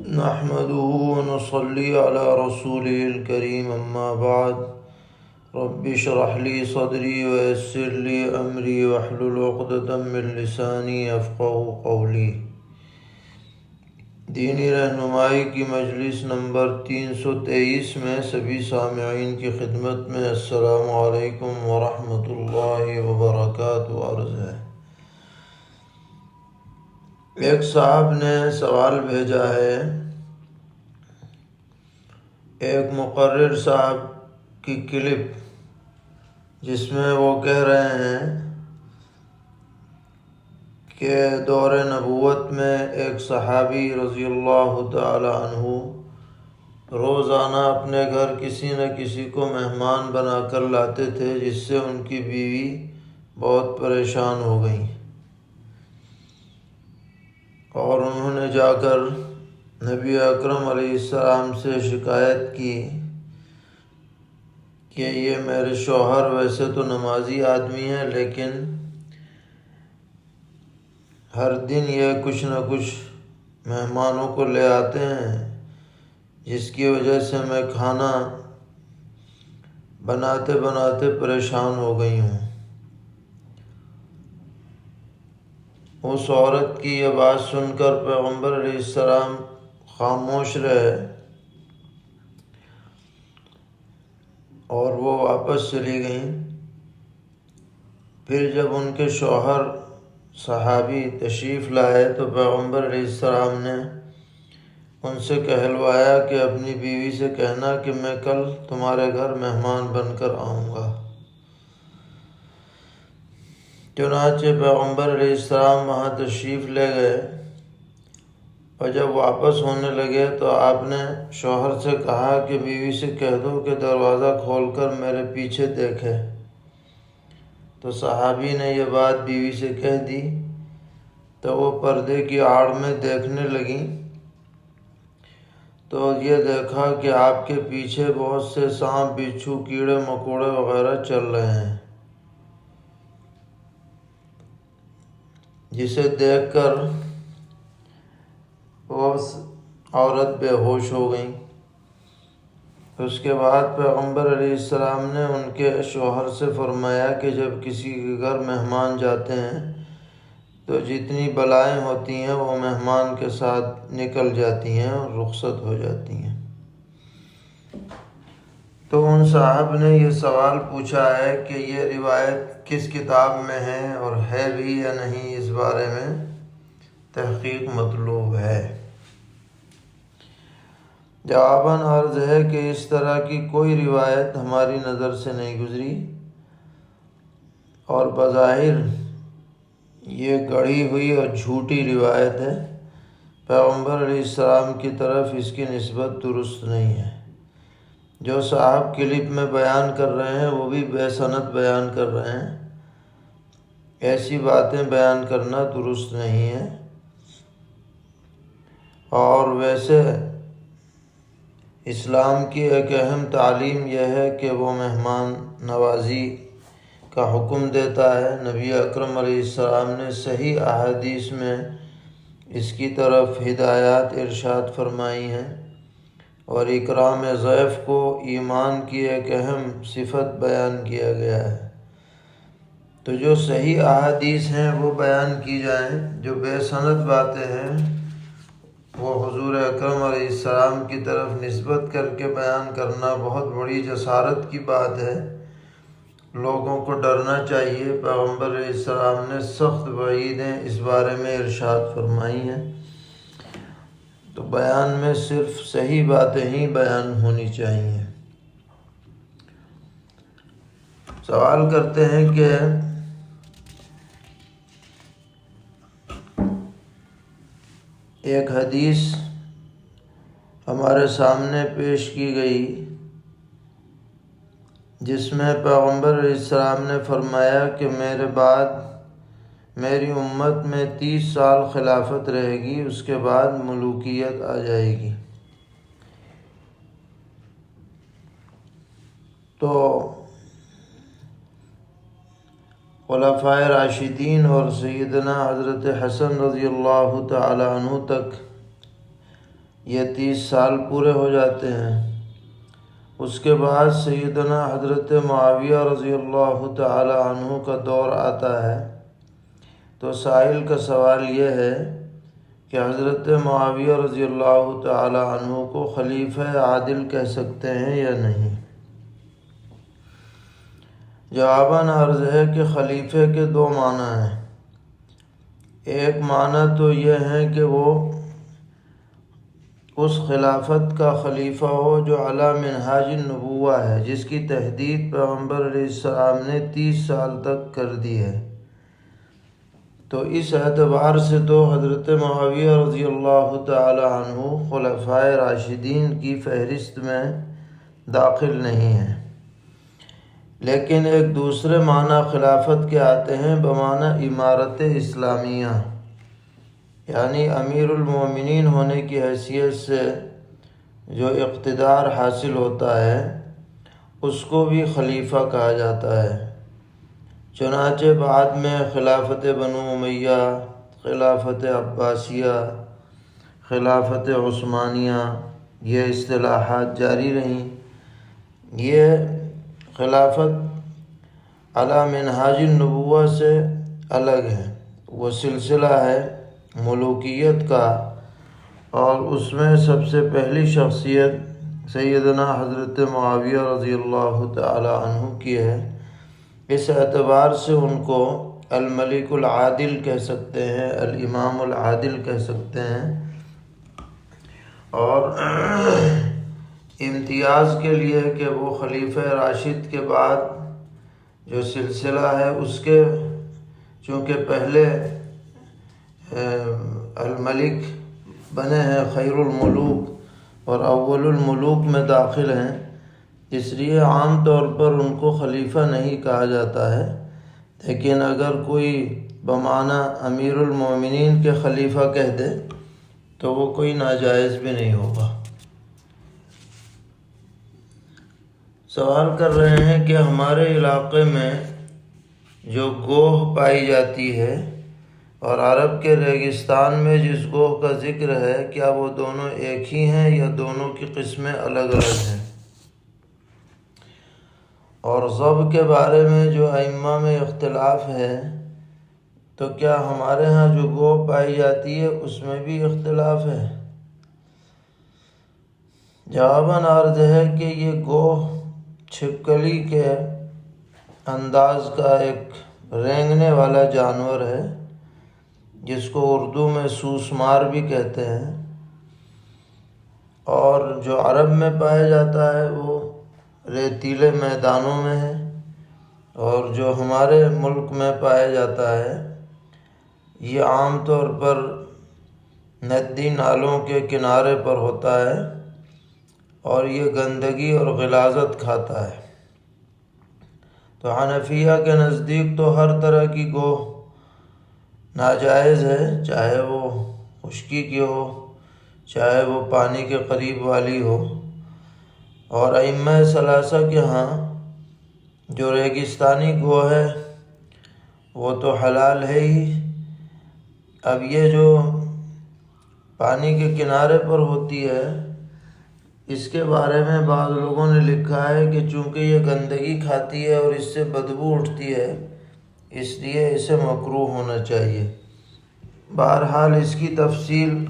نحمده ونصلي على رسوله الكريم أما بعد رب اشرح لي صدري ويسر لي أمري واحلل عقدة من لساني يفقهوا قولي۔ دینی رہنمائی کی مجلس نمبر 323 میں سبھی سامعین کی خدمت میں السلام علیکم ورحمۃ اللہ وبرکاتہ عرض ہے۔ ایک صاحب نے سوال بھیجا ہے، ایک مقرر صاحب کی کلپ جس میں وہ کہہ رہے ہیں کہ دور نبوت میں ایک صحابی رضی اللہ تعالی عنہ روزانہ اپنے گھر کسی نہ کسی کو مہمان بنا کر لاتے تھے، جس سے ان کی بیوی بہت پریشان ہو گئیں اور انہوں نے جا کر نبی اکرم علیہ السلام سے شکایت کی کہ یہ میرے شوہر ویسے تو نمازی آدمی ہیں، لیکن ہر دن یہ کچھ نہ کچھ مہمانوں کو لے آتے ہیں، جس کی وجہ سے میں کھانا بناتے بناتے پریشان ہو گئی ہوں۔ اس عورت کی یہ بات سن کر پیغمبر علیہ السلام خاموش رہے اور وہ واپس چلی گئیں۔ پھر جب ان کے شوہر صحابی تشریف لائے تو پیغمبر علیہ السلام نے ان سے کہلوایا کہ اپنی بیوی سے کہنا کہ میں کل تمہارے گھر مہمان بن کر آؤں گا۔ چنانچہ پیغمبر علیہ السلام وہاں تشریف لے گئے اور جب واپس ہونے لگے تو آپ نے شوہر سے کہا کہ بیوی سے کہہ دو کہ دروازہ کھول کر میرے پیچھے دیکھے۔ تو صحابی نے یہ بات بیوی سے کہہ دی تو وہ پردے کی آڑ میں دیکھنے لگیں تو یہ دیکھا کہ آپ کے پیچھے بہت سے سانپ، بچھو، کیڑے مکوڑے وغیرہ چل رہے ہیں، جسے دیکھ کر وہ عورت بے ہوش ہو گئی۔ اس کے بعد پیغمبر علیہ السلام نے ان کے شوہر سے فرمایا کہ جب کسی کے گھر مہمان جاتے ہیں تو جتنی بلائیں ہوتی ہیں وہ مہمان کے ساتھ نکل جاتی ہیں اور رخصت ہو جاتی ہیں۔ تو ان صاحب نے یہ سوال پوچھا ہے کہ یہ روایت کس کتاب میں ہے اور ہے بھی یا نہیں، اس بارے میں تحقیق مطلوب ہے۔ جواباً عرض ہے کہ اس طرح کی کوئی روایت ہماری نظر سے نہیں گزری اور بظاہر یہ گڑھی ہوئی اور جھوٹی روایت ہے۔ پیغمبر علیہ السلام کی طرف اس کی نسبت درست نہیں ہے۔ جو صاحب کلپ میں بیان کر رہے ہیں وہ بھی بے سند بیان کر رہے ہیں، ایسی باتیں بیان کرنا درست نہیں ہے۔ اور ویسے اسلام کی ایک اہم تعلیم یہ ہے کہ وہ مہمان نوازی کا حکم دیتا ہے۔ نبی اکرم علیہ السلام نے صحیح احادیث میں اس کی طرف ہدایات ارشاد فرمائی ہیں اور اکرام ضیف کو ایمان کی ایک اہم صفت بیان کیا گیا ہے۔ تو جو صحیح احادیث ہیں وہ بیان کی جائیں، جو بے سند باتیں ہیں وہ حضور اکرم علیہ السلام کی طرف نسبت کر کے بیان کرنا بہت بڑی جسارت کی بات ہے۔ لوگوں کو ڈرنا چاہیے۔ پیغمبر علیہ السلام نے سخت وعیدیں اس بارے میں ارشاد فرمائی ہیں، تو بیان میں صرف صحیح باتیں ہی بیان ہونی چاہیے۔ سوال کرتے ہیں کہ ایک حدیث ہمارے سامنے پیش کی گئی جس میں پیغمبر علیہ السلام نے فرمایا کہ میرے بعد میری امت میں 30 سال خلافت رہے گی، اس کے بعد ملوکیت آ جائے گی۔ تو خلفائے راشدین اور سیدنا حضرت حسن رضی اللہ تعالی عنہ تک یہ 30 سال پورے ہو جاتے ہیں۔ اس کے بعد سیدنا حضرت معاویہ رضی اللہ تعالی عنہ کا دور آتا ہے۔ تو سائل کا سوال یہ ہے کہ حضرت معاویہ رضی اللہ تعالی عنہ کو خلیفہ عادل کہہ سکتے ہیں یا نہیں؟ جواباً عرض ہے کہ خلیفے کے 2 معنی ہیں۔ ایک معنی تو یہ ہے کہ وہ اس خلافت کا خلیفہ ہو جو علی منہاج النبوہ ہے، جس کی تحدید پیغمبر علیہ السلام نے 30 سال تک کر دی ہے۔ تو اس اعتبار سے تو حضرت معاویہ رضی اللہ تعالی عنہ خلفائے راشدین کی فہرست میں داخل نہیں ہیں۔ لیکن ایک دوسرے معنی خلافت کے آتے ہیں بمعنی امارت اسلامیہ، یعنی امیر المومنین ہونے کی حیثیت سے جو اقتدار حاصل ہوتا ہے اس کو بھی خلیفہ کہا جاتا ہے۔ چنانچہ بعد میں خلافت بنو امیہ، خلافت عباسیہ، خلافت عثمانیہ یہ اصطلاحات جاری رہیں۔ یہ خلافت علی منہاج النبوہ سے الگ ہے، وہ سلسلہ ہے ملوکیت کا، اور اس میں سب سے پہلی شخصیت سیدنا حضرت معاویہ رضی اللہ تعالی عنہ کی ہے۔ اس اعتبار سے ان کو الملک العادل کہہ سکتے ہیں، الامام العادل کہہ سکتے ہیں۔ اور امتیاز کے لیے کہ وہ خلیفہ راشد کے بعد جو سلسلہ ہے اس کے چونکہ پہلے الملک بنے ہیں، خیر الملوک اور اول الملوک میں داخل ہیں، اس لیے عام طور پر ان کو خلیفہ نہیں کہا جاتا ہے۔ لیکن اگر کوئی بمعنی امیر المومنین کے خلیفہ کہہ دے تو وہ کوئی ناجائز بھی نہیں ہوگا۔ سوال کر رہے ہیں کہ ہمارے علاقے میں جو گوہ پائی جاتی ہے اور عرب کے ریگستان میں جس گوہ کا ذکر ہے، کیا وہ دونوں ایک ہی ہیں یا دونوں کی قسمیں الگ الگ ہیں؟ اور ذبح کے بارے میں جو ائمہ میں اختلاف ہے، تو کیا ہمارے ہاں جو گوہ پائی جاتی ہے اس میں بھی اختلاف ہے؟ جواباً عرض ہے کہ یہ گوہ چھپکلی کے انداز کا ایک رینگنے والا جانور ہے، جس کو اردو میں سوسمار بھی کہتے ہیں، اور جو عرب میں پایا جاتا ہے وہ ریتیلے میدانوں میں ہے، اور جو ہمارے ملک میں پایا جاتا ہے یہ عام طور پر ندی نالوں کے کنارے پر ہوتا ہے، اور یہ گندگی اور غلاظت کھاتا ہے۔ تو حنفیہ کے نزدیک تو ہر طرح کی گوہ ناجائز ہے، چاہے وہ خشکی کی ہو، چاہے وہ پانی کے قریب والی ہو۔ اور ائمہ ثلاثہ کے ہاں جو ریگستانی گوہ ہے وہ تو حلال ہے ہی۔ اب یہ جو پانی کے کنارے پر ہوتی ہے اس کے بارے میں بعض لوگوں نے لکھا ہے کہ چونکہ یہ گندگی کھاتی ہے اور اس سے بدبو اٹھتی ہے، اس لیے اسے مکروہ ہونا چاہیے۔ بہرحال اس کی تفصیل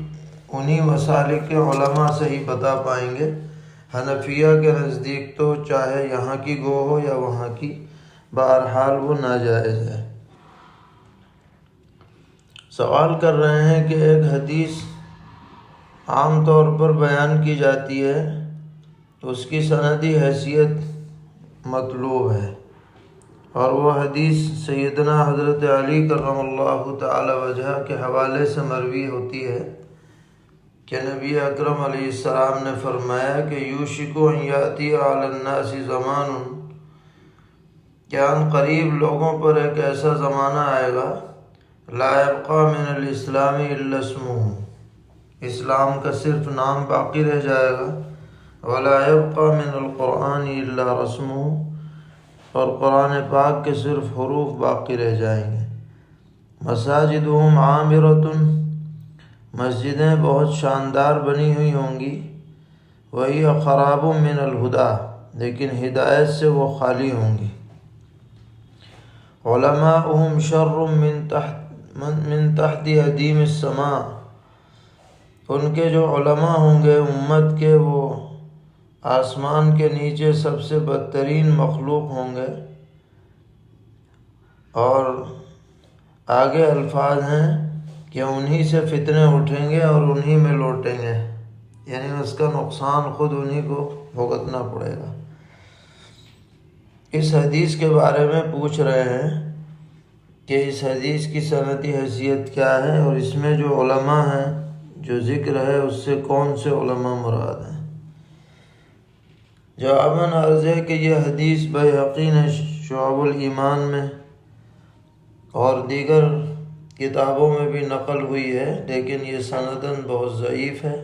انہی مسالک کے علماء سے ہی بتا پائیں گے۔ حنفیہ کے نزدیک تو چاہے یہاں کی گو ہو یا وہاں کی، بہرحال وہ ناجائز ہے۔ سوال کر رہے ہیں کہ ایک حدیث عام طور پر بیان کی جاتی ہے تو اس کی سندی حیثیت مطلوب ہے، اور وہ حدیث سیدنا حضرت علی کرم اللہ تعالی وجہ کے حوالے سے مروی ہوتی ہے کہ نبی اکرم علیہ السلام نے فرمایا کہ یوشک ان یاتی علی الناس زمان، کہ ان قریب لوگوں پر ایک ایسا زمانہ آئے گا لا یبقى من الاسلام الا اسمہ، اسلام کا صرف نام باقی رہ جائے گا، ولا يبقى من القرآن الا رسمہ، اور قرآن پاک کے صرف حروف باقی رہ جائیں گے۔ مساجدهم عامرۃ، مسجدیں بہت شاندار بنی ہوئی ہوں گی، وہی خراب من الہدا، لیکن ہدایت سے وہ خالی ہوں گی۔ علماؤہم شر من تحت ادیم السماء، ان کے جو علماء ہوں گے امت کے، وہ آسمان کے نیچے سب سے بدترین مخلوق ہوں گے۔ اور آگے الفاظ ہیں کہ انہی سے فتنے اٹھیں گے اور انہی میں لوٹیں گے، یعنی اس کا نقصان خود انہی کو بھگتنا پڑے گا۔ اس حدیث کے بارے میں پوچھ رہے ہیں کہ اس حدیث کی سندی حیثیت کیا ہے، اور اس میں جو علماء ہیں جو ذکر ہے اس سے کون سے علماء مراد ہیں۔ جواباً عرض ہے کہ یہ حدیث بیہقی نے شعب الایمان میں اور دیگر کتابوں میں بھی نقل ہوئی ہے، لیکن یہ سنداً بہت ضعیف ہے۔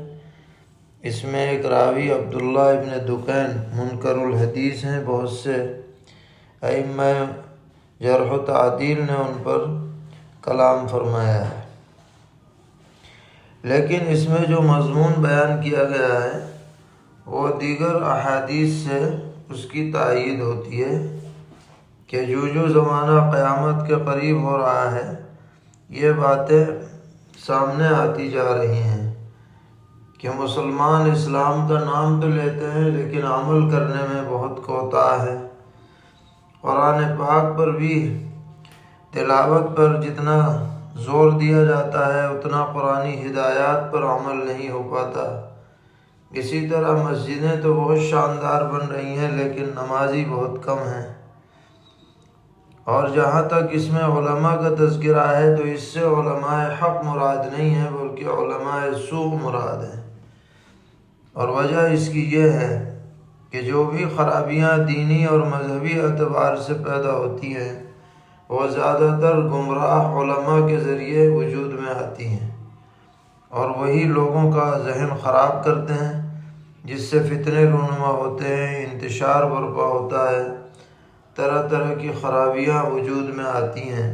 اس میں ایک راوی عبداللہ ابن دکین منکر الحدیث ہیں، بہت سے ائمہ جرح و تعدیل نے ان پر کلام فرمایا ہے، لیکن اس میں جو مضمون بیان کیا گیا ہے وہ دیگر احادیث سے اس کی تائید ہوتی ہے کہ جو زمانہ قیامت کے قریب ہو رہا ہے یہ باتیں سامنے آتی جا رہی ہیں کہ مسلمان اسلام کا نام تو لیتے ہیں لیکن عمل کرنے میں بہت کوتاہ ہے۔ قرآن پاک پر بھی تلاوت پر جتنا زور دیا جاتا ہے اتنا قرآنی ہدایات پر عمل نہیں ہو پاتا۔ اسی طرح مسجدیں تو بہت شاندار بن رہی ہیں لیکن نمازی بہت کم ہیں، اور جہاں تک اس میں علماء کا تذکرہ ہے تو اس سے علماء حق مراد نہیں ہے بلکہ علماء سوء مراد ہیں، اور وجہ اس کی یہ ہے کہ جو بھی خرابیاں دینی اور مذہبی اعتبار سے پیدا ہوتی ہیں وہ زیادہ تر گمراہ علماء کے ذریعے وجود میں آتی ہیں، اور وہی لوگوں کا ذہن خراب کرتے ہیں جس سے فتنے رونما ہوتے ہیں، انتشار برپا ہوتا ہے، طرح طرح کی خرابیاں وجود میں آتی ہیں۔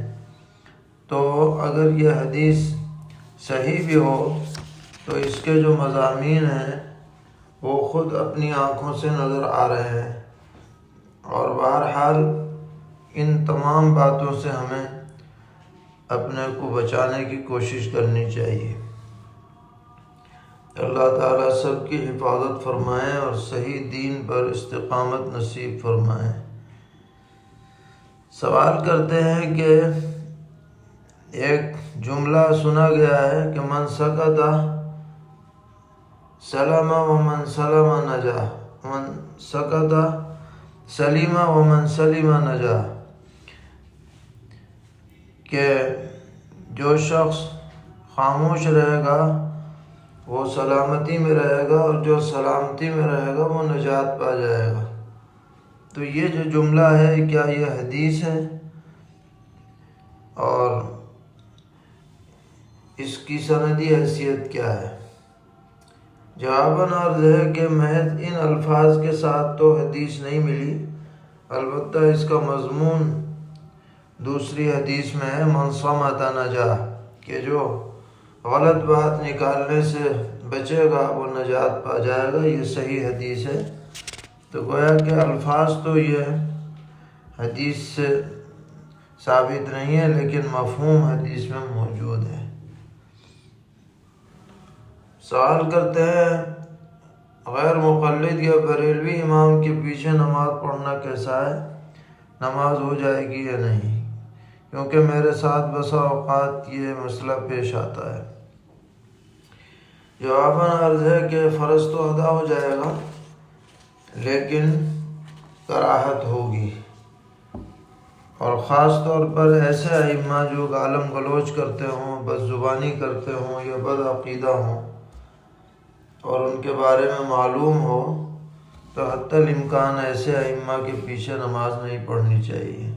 تو اگر یہ حدیث صحیح بھی ہو تو اس کے جو مضامین ہیں وہ خود اپنی آنکھوں سے نظر آ رہے ہیں، اور بہرحال ان تمام باتوں سے ہمیں اپنے کو بچانے کی کوشش کرنی چاہیے۔ اللہ تعالیٰ سب کی حفاظت فرمائیں اور صحیح دین پر استقامت نصیب فرمائیں۔ سوال کرتے ہیں کہ ایک جملہ سنا گیا ہے کہ من سکت سلم ومن سلم نجا، من سکت سلیم ومن سلم نجا، کہ جو شخص خاموش رہے گا وہ سلامتی میں رہے گا اور جو سلامتی میں رہے گا وہ نجات پا جائے گا۔ تو یہ جو جملہ ہے کیا یہ حدیث ہے، اور اس کی سندی حیثیت کیا ہے؟ جواباً عرض ہے کہ محض ان الفاظ کے ساتھ تو حدیث نہیں ملی، البتہ اس کا مضمون دوسری حدیث میں ہے من صمت نجا، کہ جو غلط بات نکالنے سے بچے گا وہ نجات پا جائے گا، یہ صحیح حدیث ہے۔ تو گویا کہ الفاظ تو یہ حدیث سے ثابت نہیں ہے لیکن مفہوم حدیث میں موجود ہے۔ سوال کرتے ہیں غیر مقلد یا بریلوی امام کے پیچھے نماز پڑھنا کیسا ہے، نماز ہو جائے گی یا نہیں؟ کیونکہ میرے ساتھ بسا اوقات یہ مسئلہ پیش آتا ہے۔ جواباً عرض ہے کہ فرض تو ادا ہو جائے گا لیکن کراہت ہوگی، اور خاص طور پر ایسے ائمہ جو گالم گلوچ کرتے ہوں، بد زبانی کرتے ہوں یا بد عقیدہ ہوں اور ان کے بارے میں معلوم ہو تو حتی الامکان ایسے ائمہ کے پیچھے نماز نہیں پڑھنی چاہیے۔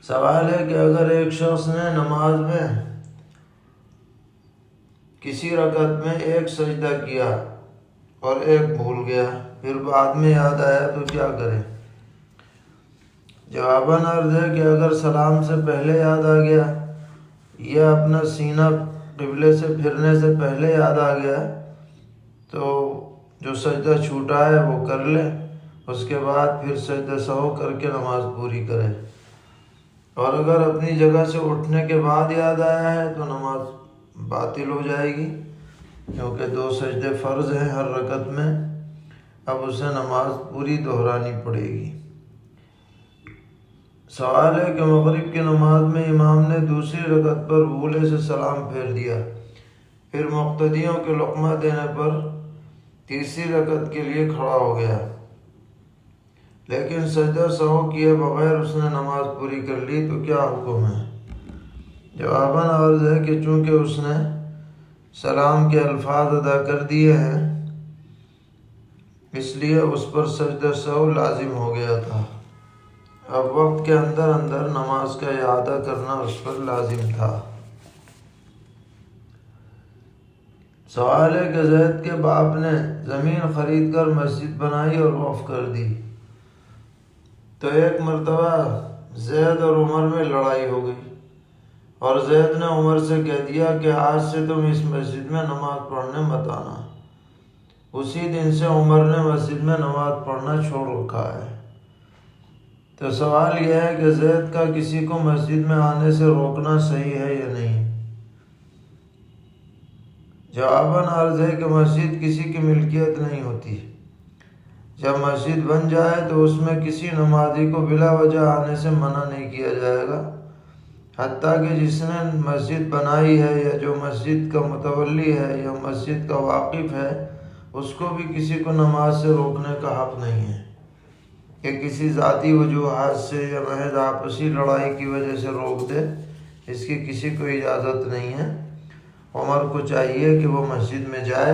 سوال ہے کہ اگر ایک شخص نے نماز میں کسی رکعت میں ایک سجدہ کیا اور ایک بھول گیا، پھر بعد میں یاد آیا تو کیا کرے؟ جواباً عرض ہے کہ اگر سلام سے پہلے یاد آ گیا یا اپنا سینہ قبلے سے پھرنے سے پہلے یاد آ گیا تو جو سجدہ چھوٹا ہے وہ کر لے، اس کے بعد پھر سجدہ سہو کر کے نماز پوری کرے، اور اگر اپنی جگہ سے اٹھنے کے بعد یاد آیا ہے تو نماز باطل ہو جائے گی، کیونکہ 2 سجدے فرض ہیں ہر رکعت میں، اب اسے نماز پوری دہرانی پڑے گی۔ سوال ہے کہ مغرب کی نماز میں امام نے دوسری رکعت پر بھولے سے سلام پھیر دیا، پھر مقتدیوں کے لقمہ دینے پر تیسری رکعت کے لیے کھڑا ہو گیا، لیکن سجدہ سہو کیے بغیر اس نے نماز پوری کر لی تو کیا حکم ہے؟ جواباً عرض ہے کہ چونکہ اس نے سلام کے الفاظ ادا کر دیے ہیں اس لیے اس پر سجدہ سہو لازم ہو گیا تھا، اب وقت کے اندر اندر نماز کا اعادہ کرنا اس پر لازم تھا۔ سوال ہے کہ زید کے باپ نے زمین خرید کر مسجد بنائی اور وقف کر دی، تو ایک مرتبہ زید اور عمر میں لڑائی ہو گئی، اور زید نے عمر سے کہہ دیا کہ آج سے تم اس مسجد میں نماز پڑھنے مت آنا۔ اسی دن سے عمر نے مسجد میں نماز پڑھنا چھوڑ رکھا ہے۔ تو سوال یہ ہے کہ زید کا کسی کو مسجد میں آنے سے روکنا صحیح ہے یا نہیں؟ جواباً عرض ہے کہ مسجد کسی کی ملکیت نہیں ہوتی، جب مسجد بن جائے تو اس میں کسی نمازی کو بلا وجہ آنے سے منع نہیں کیا جائے گا، حتیٰ کہ جس نے مسجد بنائی ہے یا جو مسجد کا متولی ہے یا مسجد کا واقف ہے اس کو بھی کسی کو نماز سے روکنے کا حق نہیں ہے کہ کسی ذاتی وجوہات سے یا محض آپسی لڑائی کی وجہ سے روک دے، اس کی کسی کو اجازت نہیں ہے۔ عمر کو چاہیے کہ وہ مسجد میں جائے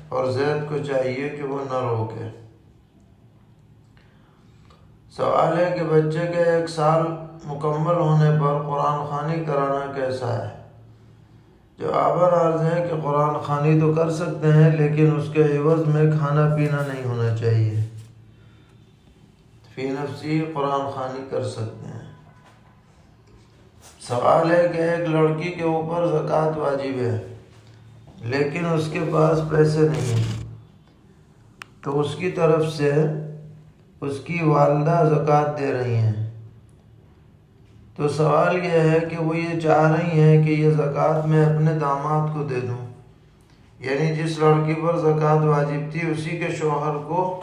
اور زید کو چاہیے کہ وہ نہ روکے۔ سوال ہے کہ بچے کے 1 سال مکمل ہونے پر قرآن خوانی کرانا کیسا ہے؟ جواباً عرض ہے کہ قرآن خوانی تو کر سکتے ہیں، لیکن اس کے عوض میں کھانا پینا نہیں ہونا چاہیے۔ فی نفسی قرآن خوانی کر سکتے ہیں۔ سوال ہے کہ ایک لڑکی کے اوپر زکوٰۃ واجب ہے لیکن اس کے پاس پیسے نہیں ہیں، تو اس کی طرف سے اس کی والدہ زکوٰۃ دے رہی ہیں، تو سوال یہ ہے کہ وہ یہ چاہ رہی ہیں کہ یہ زکوٰۃ میں اپنے داماد کو دے دوں، یعنی جس لڑکی پر زکوٰۃ واجب تھی اسی کے شوہر کو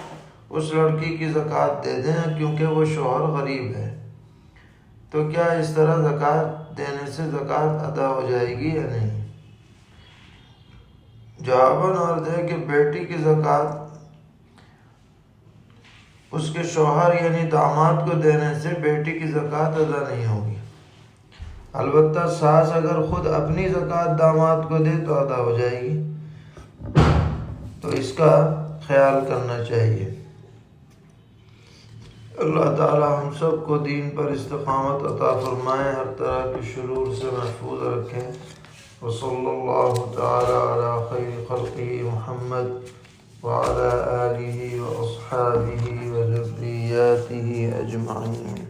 اس لڑکی کی زکوٰۃ دے دیں، کیونکہ وہ شوہر غریب ہے، تو کیا اس طرح زکوٰۃ دینے سے زکوٰۃ ادا ہو جائے گی یا نہیں؟ جواباً عرض ہے کہ بیٹی کی زکوٰۃ اس کے شوہر یعنی داماد کو دینے سے بیٹی کی زکوٰۃ ادا نہیں ہوگی، البتہ ساس اگر خود اپنی زکوٰۃ داماد کو دے تو ادا ہو جائے گی، تو اس کا خیال کرنا چاہیے۔ اللہ تعالی ہم سب کو دین پر استقامت عطا فرمائے، ہر طرح کے شرور سے محفوظ رکھے۔ وصلی اللہ تعالی علی خیر خلقہ محمد وعلی آلہ واصحابہ وذریاتہ اجمعین۔